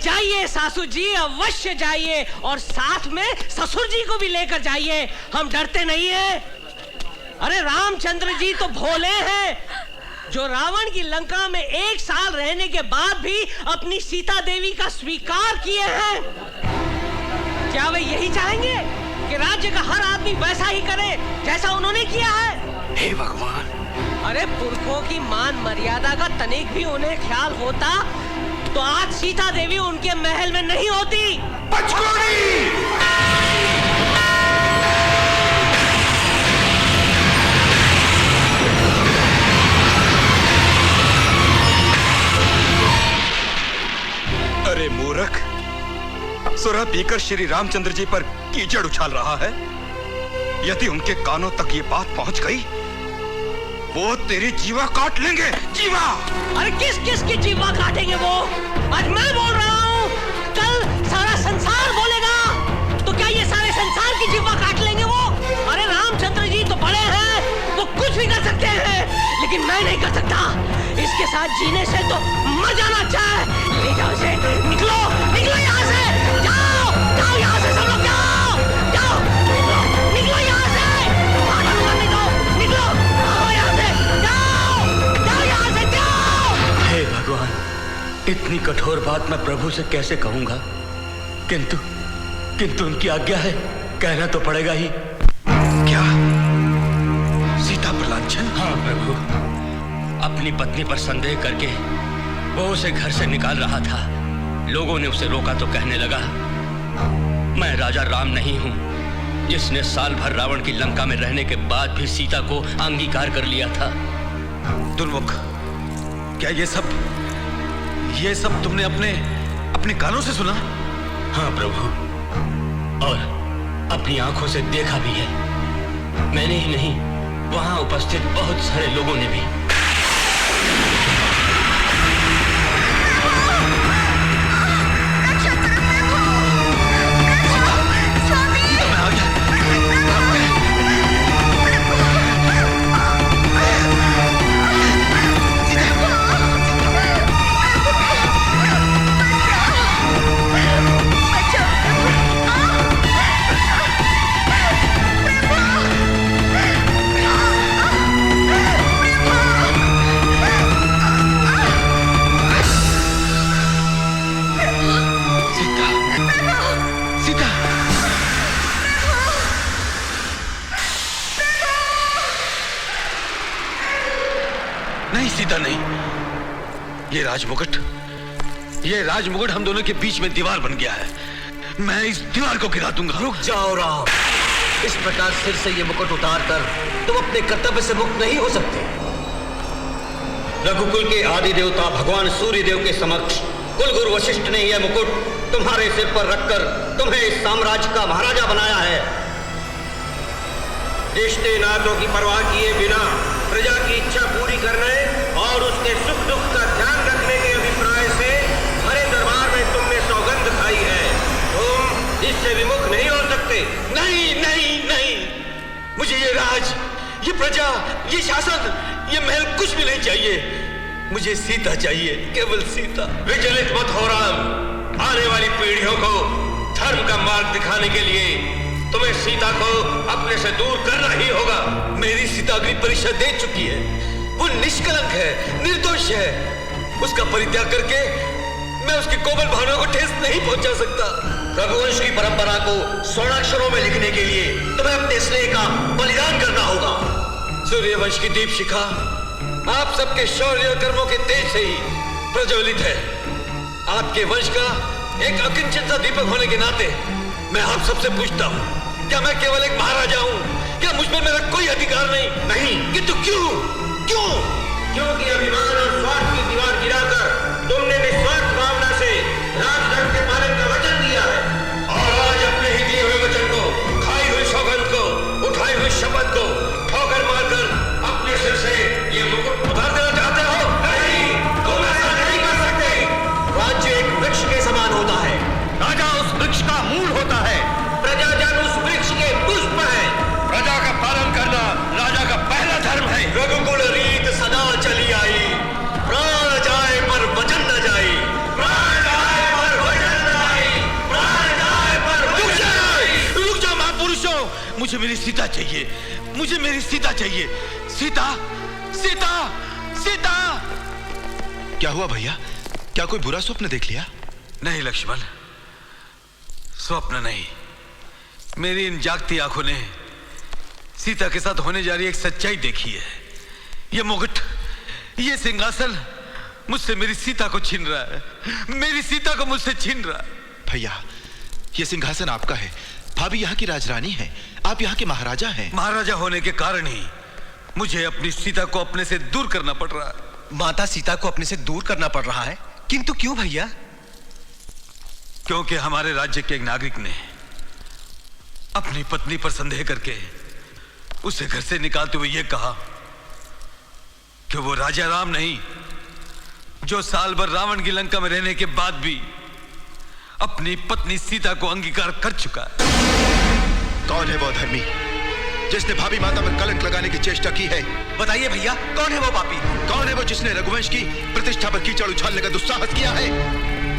जाइए सासू जी, अवश्य जाइए, और साथ में ससुर जी को भी लेकर जाइए। हम डरते नहीं हैं। अरे रामचंद्र जी तो भोले हैं, जो रावण की लंका में 1 साल रहने के बाद भी अपनी सीता देवी का स्वीकार किए हैं। क्या वे यही चाहेंगे कि राज्य का हर आदमी वैसा ही करे जैसा उन्होंने किया है? हे भगवान! अरे पुरखों की मान मर्यादा का तनिक भी उन्हें ख्याल होता तो आज सीता देवी उनके महल में नहीं होती। अरे मूर्ख, सुरह पीकर श्री रामचंद्र जी पर कीचड़ उछाल रहा है। यदि उनके कानों तक ये बात पहुंच गई, वो तेरी जीवा काट लेंगे। जीवा! अरे किस किस की जीवा काटेंगे वो? आज मैं बोल रहा हूँ, कल सारा संसार बोलेगा, तो क्या ये सारे संसार की जीवा काट लेंगे वो? अरे रामचंद्र जी तो बड़े हैं, वो कुछ भी कर सकते हैं, लेकिन मैं नहीं कर सकता। इसके साथ जीने से तो मर जाना अच्छा है। ले जाओ इसे, निकलो, निकलो यहाँ से, जाओ, जाओ यहाँ से सब लोग, जाओ, जाओ, निकलो, निकलो यहाँ से, नहीं दो, निकलो, आओ यहाँ से, जाओ, जाओ यहाँ से, जाओ। हे भगवान, इतनी कठोर बात मैं प्रभु से कैसे कहूंगा, किंतु उनकी आज्ञा है, कहना तो पड़ेगा ही। क्या सीता पर लांछन? हाँ प्रभु, अपनी पत्नी पर संदेह करके वो उसे घर से निकाल रहा था। लोगों ने उसे रोका तो कहने लगा, मैं राजा राम नहीं हूं, जिसने साल भर रावण की लंका में रहने के बाद भी सीता को अंगीकार कर लिया था। दुर्मुख, क्या ये सब तुमने अपने कानों से सुना? हाँ प्रभु, और अपनी आंखों से देखा भी है। मैंने ही नहीं, वहां उपस्थित बहुत सारे लोगों ने भी। सीता नहीं, ये राजमुकुट हम दोनों के बीच में दीवार बन गया है। मैं इस दीवार को गिरा दूंगा। रुक जाओ राम, इस प्रकार सिर से ये मुकुट उतार कर तुम अपने कर्तव्य से मुक्त नहीं हो सकते। रघुकुल के आदि देवता भगवान सूर्य देव के समक्ष कुलगुरु वशिष्ठ ने यह मुकुट तुम्हारे सिर पर रखकर तुम्हें इस साम्राज्य का महाराजा बनाया है। रिश्ते नातों की परवाह किए बिना प्रजा की इच्छा पूरी करने और उसके सुख दुख का ध्यान रखने के अभिप्राय से हरे दरबार में तुमने सौगंध खाई है। तुम इससे विमुख नहीं हो सकते। नहीं नहीं नहीं, मुझे ये राज, ये प्रजा, ये शासन, ये महल कुछ भी नहीं चाहिए। मुझे सीता चाहिए, केवल सीता। विचलित मत हो राम, आने वाली पीढ़ियों को धर्म का मार्ग दिखाने के लिए तुम्हें सीता को अपने से दूर करना ही होगा। मेरी सीता अग्नि परीक्षा दे चुकी है, वो निष्कलंक है, निर्दोष है। उसका परित्याग करके मैं उसकी कोमल भावनाओं को ठेस नहीं पहुंचा सकता। रघुवंश की परंपरा को स्वर्णाक्षरों में लिखने के लिए तुम्हें अपने स्नेह का बलिदान करना होगा। सूर्यवंश की दीप शिखा आप सबके शौर्य और कर्मों के तेज से ही प्रज्वलित है। आपके वंश का एक अकिंचन सा दीपक होने के नाते मैं आप सबसे पूछता हूँ, क्या मैं केवल एक महाराजा हूँ? क्या मुझ पर मेरा कोई अधिकार नहीं? नहीं। किंतु क्यों? क्यों? क्योंकि अभिमान और स्वार्थ की दीवार गिराकर तुमने निस्वार्थ भावना से राजधर्म के पालन का वचन दिया है, और आज अपने ही दिए हुए वचन को, खाई हुई सौगंध को, उठाई हुई शपथ को ठोकर मारकर अपने सिर से ये मुकुट उतार देना चाहते हो? नहीं, तुम ऐसा नहीं कर सकते। राज्य एक वृक्ष के समान होता है, राजा उस वृक्ष का मूल होता है, प्रजाजन उस वृक्ष के पुष्प है। प्रजा का पालन करना राजा का पहला धर्म है। रघुकुल रीत सदा चली आई। मुझे मेरी सीता चाहिए, मुझे मेरी सीता चाहिए। सीता, सीता, सीता। क्या हुआ भैया? क्या कोई बुरा स्वप्न देख लिया? नहीं लक्ष्मण, स्वप्न नहीं। मेरी इन जागती आंखों ने सीता के साथ होने जा रही एक सच्चाई देखी है। ये मुकुट, ये सिंहासन मुझसे मेरी सीता को छीन रहा है, मेरी सीता को मुझसे छीन रहा है। भैया, ये सिंहासन आपका है, भाभी यहाँ की राजरानी है, आप यहाँ के महाराजा हैं। महाराजा होने के कारण ही मुझे अपनी सीता को अपने से दूर करना पड़ रहा है। माता सीता को अपने से दूर करना पड़ रहा है, किंतु क्यों भैया? क्योंकि हमारे राज्य के एक नागरिक ने अपनी पत्नी पर संदेह करके उसे घर से निकालते हुए यह कहा कि वो राजा राम नहीं, जो साल भर रावण की लंका में रहने के बाद भी अपनी पत्नी सीता को अंगीकार कर चुका है। कौन है वो धर्मी जिसने भाभी माता पर कलंक लगाने की चेष्टा की है? बताइए भैया, कौन है वो पापी? कौन है वो जिसने रघुवंश की प्रतिष्ठा पर कीचड़ उछालने का दुस्साहस किया है?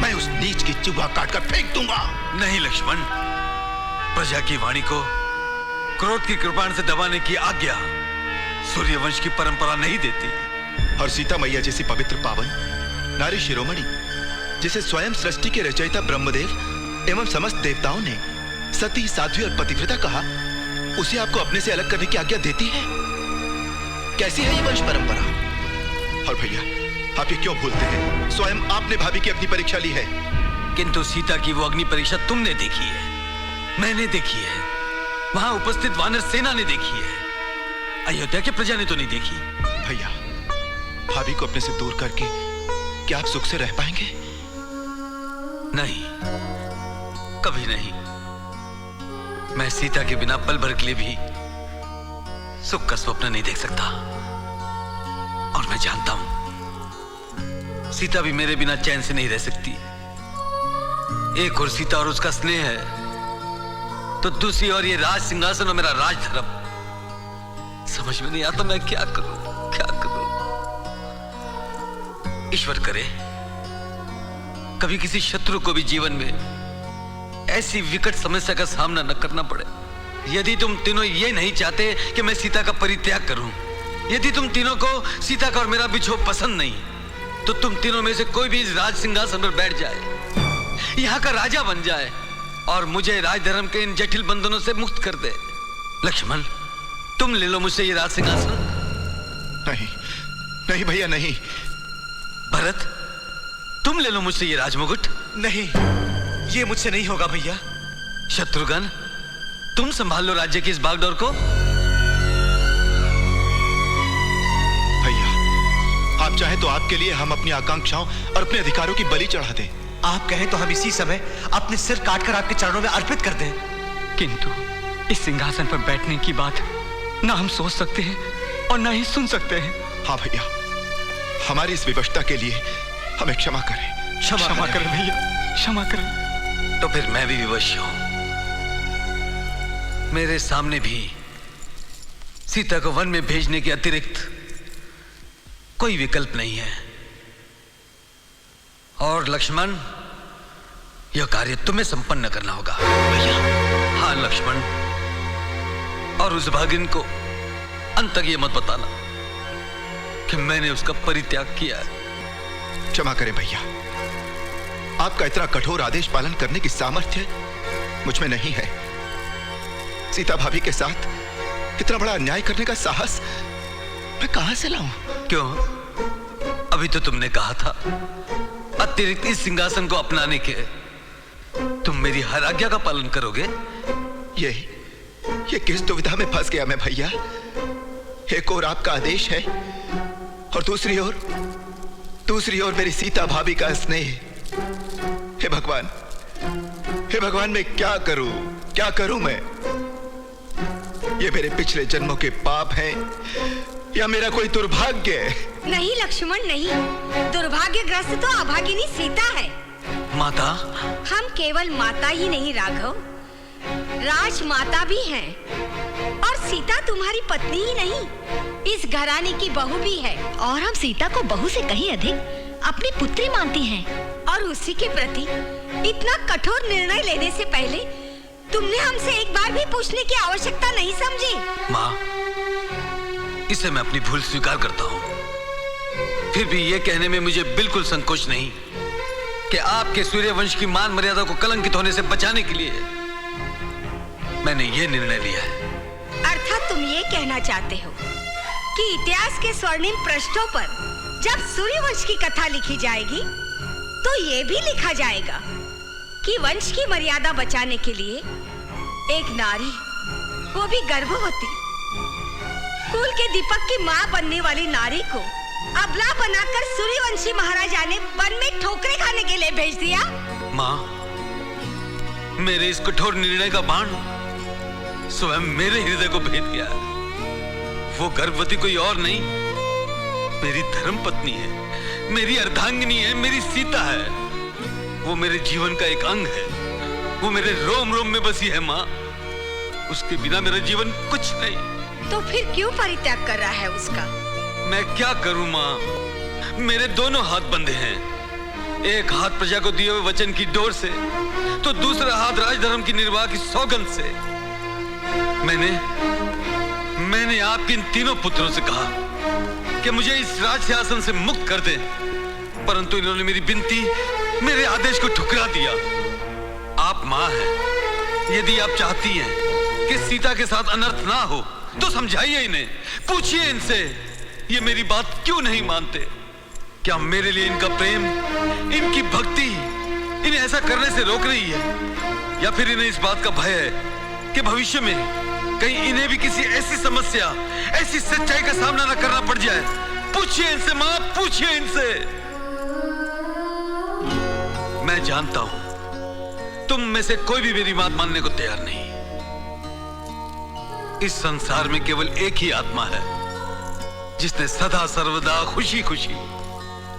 मैं उस नीच की चूहा काटकर फेंक दूंगा। नहीं लक्ष्मण, प्रजा की वाणी को क्रोध की कृपाण से दबाने की आज्ञा सूर्यवंश की परंपरा नहीं देती। और सीता मैया जैसी पवित्र पावन नारी शिरोमणि, जिसे स्वयं सृष्टि के रचयिता ब्रह्मदेव एवं समस्त देवताओं ने सती, साध्वी और पतिव्रता कहा, उसे आपको अपने से अलग करने की आज्ञा देती है? कैसी है ये वंश परंपरा? और भैया, आप ये क्यों भूलते हैं? स्वयं आपने भाभी की अपनी परीक्षा ली है। किंतु सीता की वो अग्नि परीक्षा तुमने देखी है, मैंने देखी है, वहां उपस्थित वानर सेना ने देखी है, अयोध्या की प्रजा ने तो नहीं देखी। भैया, भाभी को अपने से दूर करके क्या आप सुख से रह पाएंगे? नहीं, कभी नहीं। मैं सीता के बिना पल भर के लिए भी सुख का स्वप्न नहीं देख सकता। और मैं जानता हूं सीता भी मेरे बिना चैन से नहीं रह सकती। एक और सीता और उसका स्नेह है, तो दूसरी और ये राज सिंहासन और मेरा राज धर्म। समझ में नहीं आता मैं क्या करूं, क्या करूं। ईश्वर करे कभी किसी शत्रु को भी जीवन में ऐसी विकट समस्या का सामना न करना पड़े। यदि तुम तीनों ये नहीं चाहते कि मैं सीता का परित्याग करूं, यदि तुम तीनों को सीता का और मेरा बिछोह पसंद नहीं, तो तुम तीनों में से कोई भी इस राज सिंहासन पर बैठ जाए, यहां का राजा बन जाए और मुझे राजधर्म के इन जटिल बंधनों से मुक्त कर दे। लक्ष्मण, तुम ले लो मुझसे ये राज सिंहासन। नहीं, नहीं भैया, नहीं। भरत, तुम ले लो मुझसे ये राजमुकुट। नहीं, ये मुझसे नहीं होगा भैया। शत्रुघ्न, तुम संभाल लो राज्य की इस बागडोर को। भैया, आप चाहें तो आपके लिए हम अपनी आकांक्षाओं और अपने अधिकारों की बलि चढ़ा दें। आप कहें तो हम इसी समय अपने सिर काटकर आपके चरणों में अर्पित कर दें। किंतु इस सिंहासन पर बैठने की बात ना हम सोच सकते हैं और ना ही सुन सकते हैं। हाँ भैया, हमारी इस विवशता के लिए हमें क्षमा करें। क्षमा करें भैया, क्षमा करें। तो फिर मैं भी विवश हूं। मेरे सामने भी सीता को वन में भेजने के अतिरिक्त कोई विकल्प नहीं है। और लक्ष्मण, यह कार्य तुम्हें संपन्न करना होगा। हाँ लक्ष्मण, और उस भागिन को अंत तक यह मत बताना कि मैंने उसका परित्याग किया है। क्षमा करें भैया, आपका इतना कठोर आदेश पालन करने की सामर्थ्य मुझ में नहीं है। सीता भाभी के साथ इतना बड़ा अन्याय करने का साहस मैं कहां से लाऊं? क्यों? अभी तो तुमने कहा था अतिरिक्त इस सिंहासन को अपनाने के तुम मेरी हर आज्ञा का पालन करोगे। ये किस दुविधा में फंस गया मैं भैया। एक और आपका आदेश है और दूसरी ओर मेरी सीता भाभी का स्नेह। हे भगवान, मैं क्या करूं मैं? ये मेरे पिछले जन्मों के पाप हैं या मेरा कोई दुर्भाग्य? नहीं लक्ष्मण, नहीं। दुर्भाग्यग्रस्त तो अभागिनी सीता है। माता, हम केवल माता ही नहीं राघव, राजमाता भी हैं। और सीता तुम्हारी पत्नी ही नहीं, इस घराने की बहू भी है। और हम सीता को बहू से कहीं अधिक अपनी पुत्री मानती हैं। और उसी के प्रति इतना कठोर निर्णय लेने से पहले तुमने हमसे एक बार भी पूछने की आवश्यकता नहीं समझी। माँ, इसे मैं अपनी भूल स्वीकार करता हूँ। फिर भी ये कहने में मुझे बिल्कुल संकोच नहीं कि आपके सूर्यवंश की मान मर्यादा को कलंकित होने से बचाने के लिए मैंने ये निर्णय लिया है। अर्थात तुम ये कहना चाहते हो कि इतिहास के स्वर्णिम पृष्ठों पर जब सूर्यवंश की कथा लिखी जाएगी तो ये भी लिखा जाएगा कि वंश की मर्यादा बचाने के लिए एक नारी, वो भी गर्भवती, कुल के दीपक की मां बनने वाली नारी को अबला बनाकर सूर्यवंशी महाराजा ने वन में ठोकरें खाने के लिए भेज दिया। माँ, मेरे इस कठोर निर्णय का बाण स्वयं मेरे हृदय को भेद गया। वो गर्भवती कोई और नहीं, मेरी धर्म पत्नी है, मेरी अर्धांगिनी है, मेरी सीता है। वो मेरे जीवन का एक अंग है, वो मेरे रोम रोम में बसी है। माँ, उसके बिना मेरा जीवन कुछ नहीं। तो फिर क्यों परित्याग कर रहा है उसका? मैं क्या करूं माँ, मेरे दोनों हाथ बंधे हैं। एक हाथ प्रजा को दिए हुए वचन की डोर से, तो दूसरा हाथ राजधर्म की निर्वाह की सौगंध से। मैंने आपके इन तीनों पुत्रों से कहा कि मुझे इस राज सिंहासन से मुक्त कर दें, परंतु इन्होंने मेरी विनती, मेरे आदेश को ठुकरा दिया। आप माँ हैं, यदि आप चाहती हैं कि सीता के साथ अनर्थ ना हो तो समझाइए इन्हें, पूछिए इनसे ये मेरी बात क्यों नहीं मानते। क्या मेरे लिए इनका प्रेम, इनकी भक्ति इन्हें ऐसा करने से रोक रही है, या फिर इन्हें इस बात का भय है कि भविष्य में कहीं इन्हें भी किसी ऐसी समस्या, ऐसी सच्चाई का सामना न करना पड़ जाए। पूछिए इनसे माँ, पूछिए इनसे। मैं जानता हूं तुम में से कोई भी मेरी बात मानने को तैयार नहीं। इस संसार में केवल एक ही आत्मा है जिसने सदा सर्वदा खुशी खुशी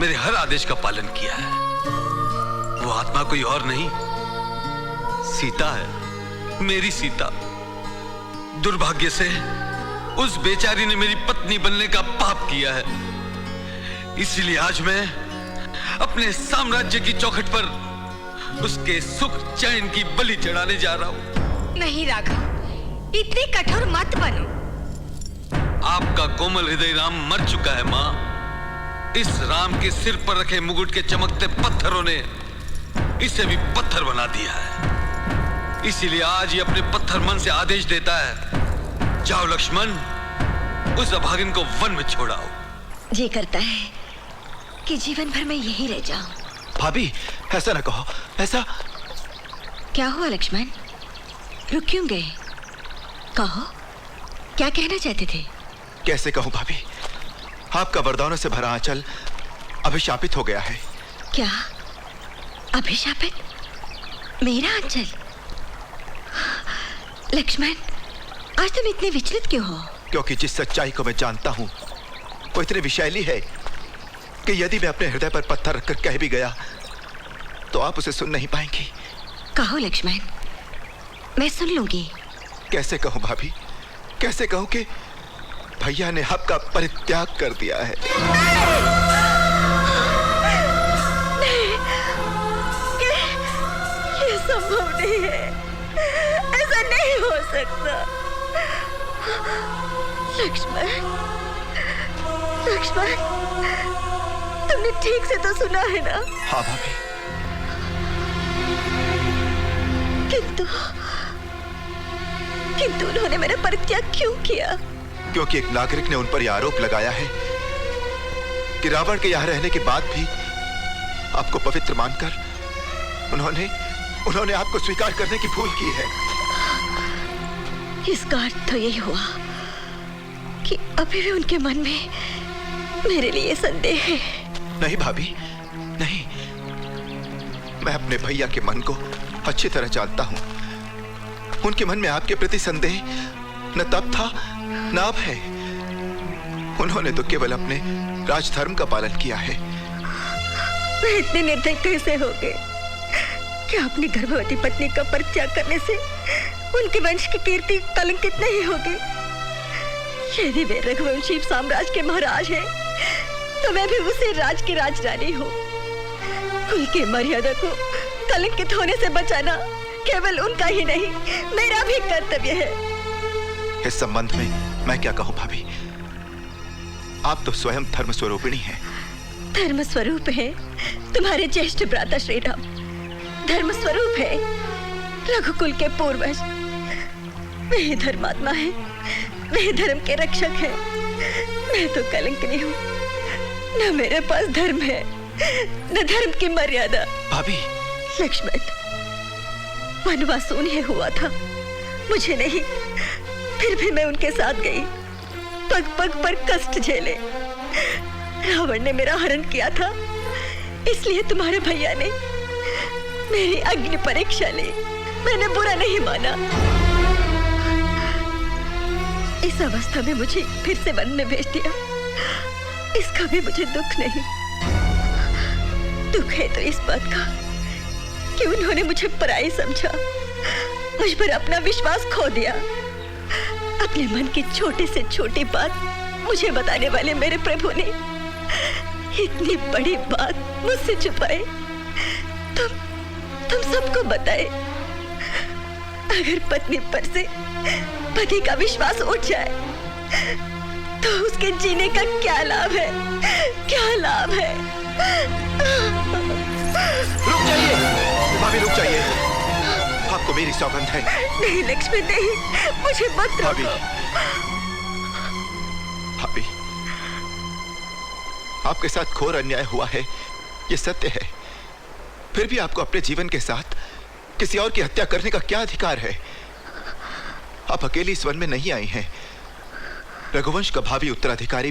मेरे हर आदेश का पालन किया है। वो आत्मा कोई और नहीं, सीता है, मेरी सीता। दुर्भाग्य से उस बेचारी ने मेरी पत्नी बनने का पाप किया है, इसलिए आज मैं अपने साम्राज्य की चौखट पर उसके सुख चैन की बलि चढ़ाने जा रहा हूं। नहीं राघव, इतने कठोर मत बनो। आपका कोमल हृदय राम मर चुका है माँ। इस राम के सिर पर रखे मुकुट के चमकते पत्थरों ने इसे भी पत्थर बना दिया है। इसीलिए आज ये अपने पत्थर मन से आदेश देता है, जाओ लक्ष्मण, उस अभागिन को वन में छोड़ाओ। जी करता है कि जीवन भर मैं यही रह जाऊं। भाभी, ऐसा ना कहो। ऐसा क्या हुआ लक्ष्मण, रुक क्यों गए? कहो, क्या कहना चाहते थे? कैसे कहूं भाभी, आपका वरदानों से भरा आंचल अभिशापित हो गया है। क्या अभिशापित? मेरा आंचल? लक्ष्मण, आज तुम इतने विचलित क्यों हो? क्योंकि जिस सच्चाई को मैं जानता हूं वो इतनी विषैली है कि यदि मैं अपने हृदय पर पत्थर रखकर कह भी गया तो आप उसे सुन नहीं पाएंगी। कहो लक्ष्मण, मैं सुन लूंगी। कैसे कहूं भाभी, कैसे कहूं कि भैया ने आपका परित्याग कर दिया है। नहीं, ये संभव नहीं है, ऐसा नहीं हो सकता। लक्ष्मण, लक्ष्मण, तुमने ठीक से तो सुना है ना? हाँ भाभी। किंतु उन्होंने मेरा परित्याग क्यों किया? क्योंकि एक नागरिक ने उन पर यह आरोप लगाया है कि रावण के यहाँ रहने के बाद भी आपको पवित्र मानकर उन्होंने आपको स्वीकार करने की भूल की है। इसका अर्थ तो यही हुआ कि अभी भी उनके मन में मेरे लिए संदेह है। नहीं भाभी, नहीं। मैं अपने भैया के मन को अच्छी तरह जानता हूं। उनके मन में आपके प्रति संदेह न तब था न अब है। उन्होंने तो केवल अपने राजधर्म का पालन किया है। मैं इतने निर्दयी कैसे हो गए कि अपनी गर्भवती पत्नी का परित्याग करने से उनके वंश की कीर्ति कलंकित नहीं होगी। यदि वे रघुवंशी साम्राज्य के महाराज हैं, तो मैं भी उसे राज की राजरानी हूँ। कुल की मर्यादा को कलंकित होने से बचाना मेरा धर्म है। केवल उनका ही नहीं, मेरा भी कर्तव्य है। इस संबंध में मैं क्या कहूं भाभी? आप तो स्वयं धर्म स्वरूपिणी हैं। धर्म स्वरूप है तुम्हारे ज्येष्ठ भ्राता श्री राम, धर्म स्वरूप है रघुकुल के पूर्वज। वे धर्मात्मा है, वे धर्म के रक्षक है। मैं तो कलंकनी हूँ, न मेरे पास धर्म है न धर्म की मर्यादा। भाभी, लक्ष्मण, वनवास उन्हें हुआ था, मुझे नहीं। फिर भी मैं उनके साथ गई, पग पग पर कष्ट झेले। रावण ने मेरा हरण किया था, इसलिए तुम्हारे भैया ने मेरी अग्नि परीक्षा ली। मैंने बुरा नहीं माना। इस अवस्था में मुझे फिर से वन में भेज दिया, इसका भी मुझे दुख नहीं। दुख है तो इस बात का कि उन्होंने मुझे पराई समझा, मुझ पर अपना विश्वास खो दिया। अपने मन की छोटी से छोटी बात मुझे बताने वाले मेरे प्रभु ने इतनी बड़ी बात मुझसे छुपाए। तुम सबको बताए। अगर पत्नी पर से पति का विश्वास उठ जाए तो उसके जीने का क्या लाभ है? क्या लाभ है? रुक जाइए भाभी, रुक जाइए। आपको मेरी सौगंध है। नहीं लक्ष्मण, नहीं, मुझे मत भाभी, रोको। भाभी, आपके साथ घोर अन्याय हुआ है, ये सत्य है। फिर भी आपको अपने जीवन के साथ किसी और की हत्या करने का क्या अधिकार है? आप अकेली इस वन में नहीं आई हैं। रघुवंश का भावी उत्तराधिकारी